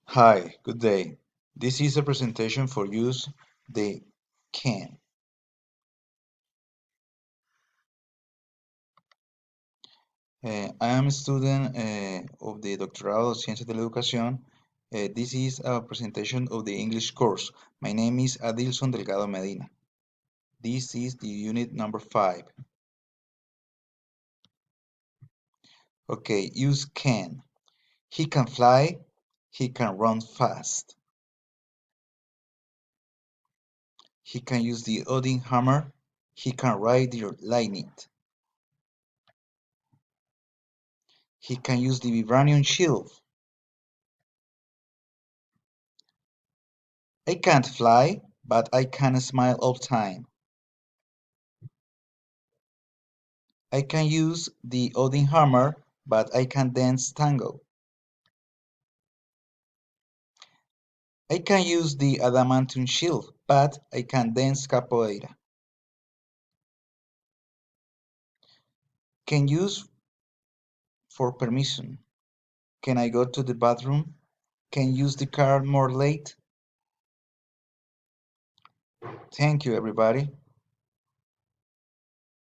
Hi, good day. This is a presentation for use the can. I am a student of the Doctorado de Ciencias de la Educación. This is a presentation of the English course. My name is Adilson Delgado Medina. This is the unit number 5. Okay, use can. He can fly. He can run fast. He can use the Odin hammer. He can ride the lightning. He can use the vibranium shield. I can't fly, but I can smile all time. I can use the Odin hammer, but I can dance tango. I can use the adamantium shield, but I can dance capoeira. Can use for permission. Can I go to the bathroom? Can use the car more late? Thank you, everybody.